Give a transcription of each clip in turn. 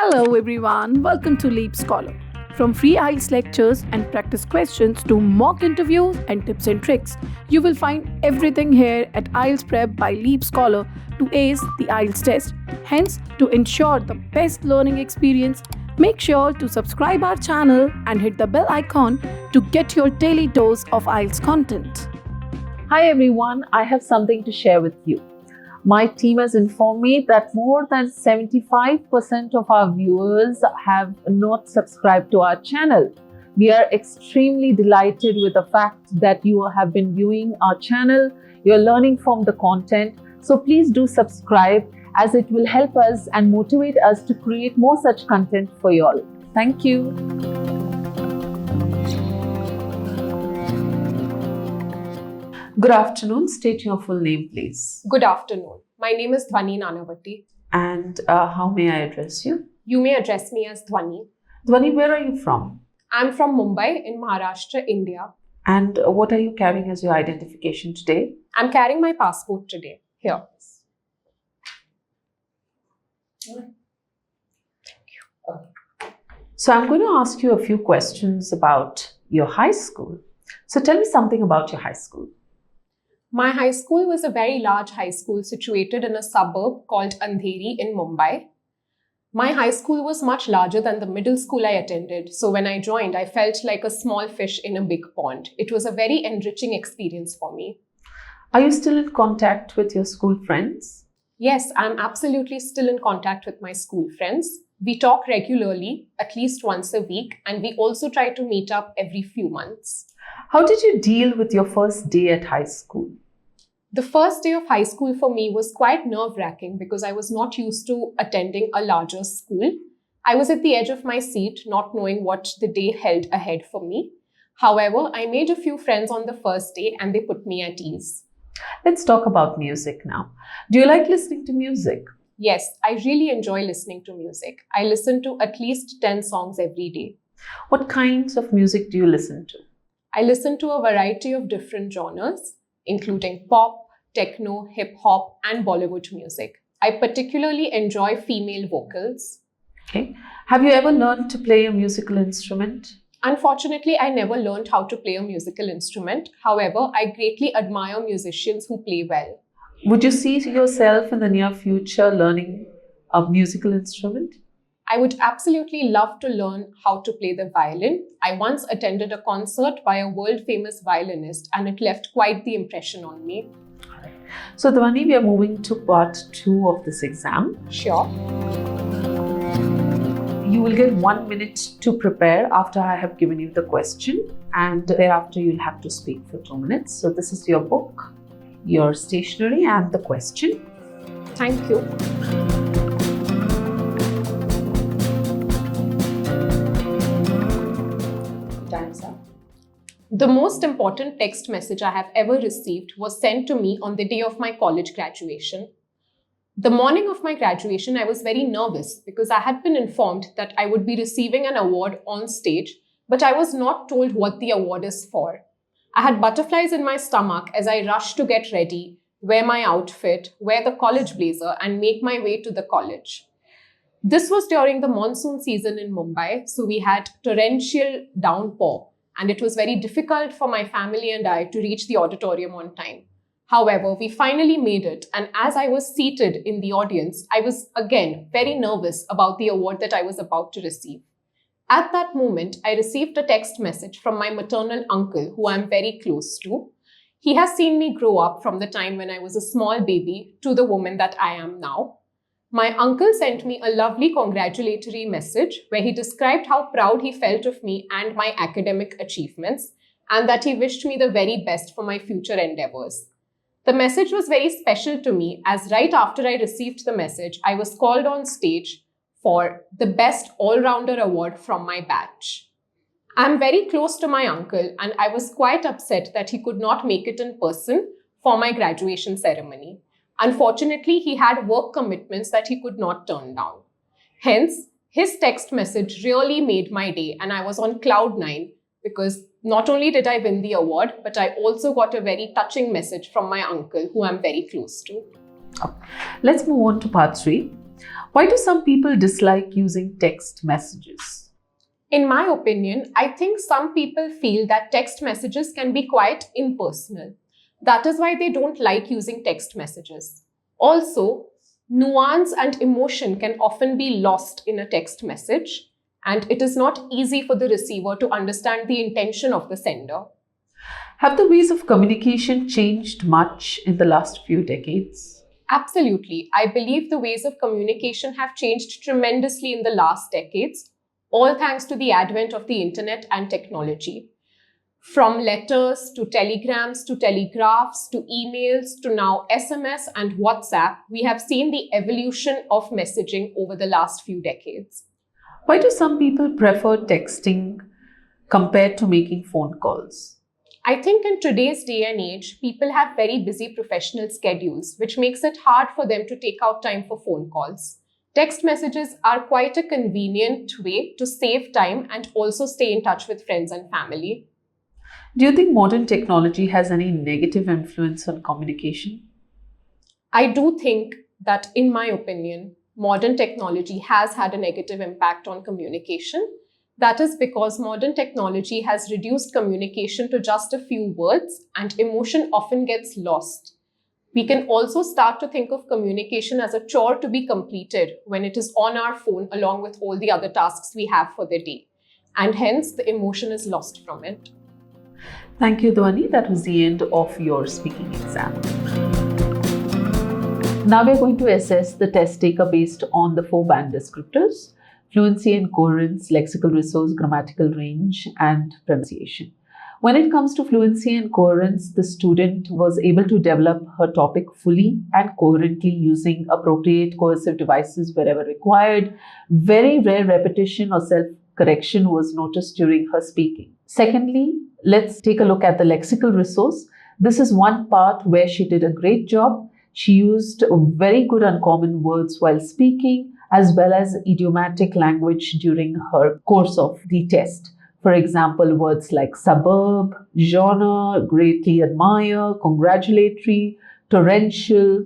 Hello everyone, welcome to Leap Scholar. From free IELTS lectures and practice questions to mock interviews and tips and tricks, you will find everything here at IELTS Prep by Leap Scholar to ace the IELTS test. Hence, to ensure the best learning experience, make sure to subscribe our channel and hit the bell icon to get your daily dose of IELTS content. Hi everyone, I have something to share with you. My team has informed me that more than 75% of our viewers have not subscribed to our channel. We are extremely delighted with the fact that you have been viewing our channel, you're learning from the content. So please do subscribe as it will help us and motivate us to create more such content for you all. Thank you. Good afternoon. State your full name, please. Good afternoon. My name is Dhwani Nanavati. And how may I address you? You may address me as Dhwani. Dhwani, where are you from? I'm from Mumbai in Maharashtra, India. And what are you carrying as your identification today? I'm carrying my passport today. Here. So I'm going to ask you a few questions about your high school. So tell me something about your high school. My high school was a very large high school situated in a suburb called Andheri in Mumbai. My high school was much larger than the middle school I attended, so when I joined, I felt like a small fish in a big pond. It was a very enriching experience for me. Are you still in contact with your school friends? Yes, I'm absolutely still in contact with my school friends. We talk regularly, at least once a week, and we also try to meet up every few months. How did you deal with your first day at high school? The first day of high school for me was quite nerve-wracking because I was not used to attending a larger school. I was at the edge of my seat, not knowing what the day held ahead for me. However, I made a few friends on the first day and they put me at ease. Let's talk about music now. Do you like listening to music? Yes, I really enjoy listening to music. I listen to at least 10 songs every day. What kinds of music do you listen to? I listen to a variety of different genres, including pop, techno, hip-hop, and Bollywood music. I particularly enjoy female vocals. Okay. Have you ever learned to play a musical instrument? Unfortunately, I never learned how to play a musical instrument. However, I greatly admire musicians who play well. Would you see yourself in the near future learning a musical instrument? I would absolutely love to learn how to play the violin. I once attended a concert by a world-famous violinist and it left quite the impression on me. So Dhwani, we are moving to part 2 of this exam. Sure. You will get 1 minute to prepare after I have given you the question, and thereafter you'll have to speak for 2 minutes. So this is your book, your stationery, and the question. Thank you. Time's up. The most important text message I have ever received was sent to me on the day of my college graduation. The morning of my graduation, I was very nervous because I had been informed that I would be receiving an award on stage, but I was not told what the award is for. I had butterflies in my stomach as I rushed to get ready, wear my outfit, wear the college blazer, and make my way to the college. This was during the monsoon season in Mumbai, so we had torrential downpour, and it was very difficult for my family and I to reach the auditorium on time. However, we finally made it, and as I was seated in the audience, I was again very nervous about the award that I was about to receive. At that moment, I received a text message from my maternal uncle, who I am very close to. He has seen me grow up from the time when I was a small baby to the woman that I am now. My uncle sent me a lovely congratulatory message where he described how proud he felt of me and my academic achievements, and that he wished me the very best for my future endeavors. The message was very special to me as right after I received the message, I was called on stage for the Best All-Rounder Award from my batch. I'm very close to my uncle and I was quite upset that he could not make it in person for my graduation ceremony. Unfortunately, he had work commitments that he could not turn down. Hence, his text message really made my day and I was on cloud 9 because not only did I win the award, but I also got a very touching message from my uncle, who I'm very close to. Let's move on to part 3. Why do some people dislike using text messages? In my opinion, I think some people feel that text messages can be quite impersonal. That is why they don't like using text messages. Also, nuance and emotion can often be lost in a text message, and it is not easy for the receiver to understand the intention of the sender. Have the ways of communication changed much in the last few decades? Absolutely. I believe the ways of communication have changed tremendously in the last decades, all thanks to the advent of the internet and technology. From letters to telegrams to telegraphs to emails to now SMS and WhatsApp, we have seen the evolution of messaging over the last few decades. Why do some people prefer texting compared to making phone calls? I think in today's day and age, people have very busy professional schedules, which makes it hard for them to take out time for phone calls. Text messages are quite a convenient way to save time and also stay in touch with friends and family. Do you think modern technology has any negative influence on communication? I do think that, in my opinion, modern technology has had a negative impact on communication. That is because modern technology has reduced communication to just a few words, and emotion often gets lost. We can also start to think of communication as a chore to be completed when it is on our phone along with all the other tasks we have for the day. And hence, the emotion is lost from it. Thank you, Dhwani. That was the end of your speaking exam. Now we're going to assess the test taker based on the 4 band descriptors: fluency and coherence, lexical resource, grammatical range, and pronunciation. When it comes to fluency and coherence, the student was able to develop her topic fully and coherently using appropriate coercive devices wherever required. Very rare repetition or self-correction was noticed during her speaking. Secondly, let's take a look at the lexical resource. This is one part where she did a great job. She used very good uncommon words while speaking, as well as idiomatic language during her course of the test. For example, words like suburb, genre, greatly admire, congratulatory, torrential.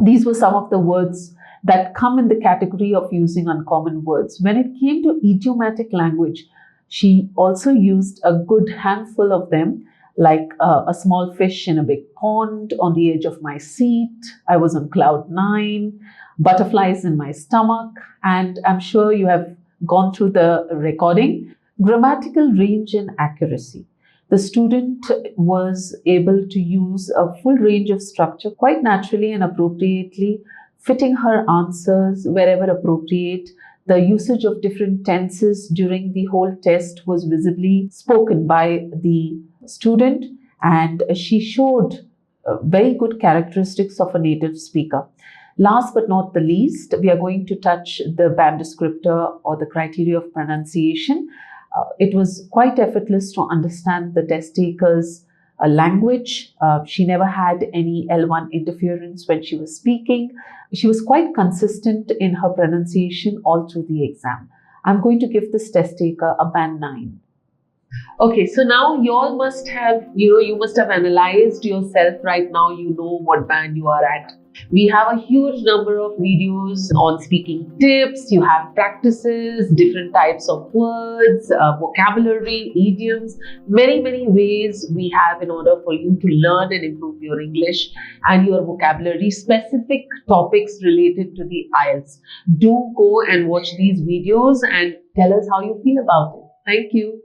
These were some of the words that come in the category of using uncommon words. When it came to idiomatic language, she also used a good handful of them, like a small fish in a big pond, on the edge of my seat, I was on cloud 9, butterflies in my stomach, and I'm sure you have gone through the recording. Grammatical range and accuracy. The student was able to use a full range of structure quite naturally and appropriately, fitting her answers wherever appropriate. The usage of different tenses during the whole test was visibly spoken by the student, and she showed very good characteristics of a native speaker. Last but not the least, we are going to touch the band descriptor or the criteria of pronunciation. It was quite effortless to understand the test taker's language. She never had any L1 interference when she was speaking. She was quite consistent in her pronunciation all through the exam. I'm going to give this test taker a band 9. Okay, so now you all must have, you must have analyzed yourself right now. You know what band you are at. We have a huge number of videos on speaking tips. You have practices, different types of words, vocabulary, idioms, many ways we have in order for you to learn and improve your English and your vocabulary, specific topics related to the IELTS. Do go and watch these videos and tell us how you feel about it. Thank you.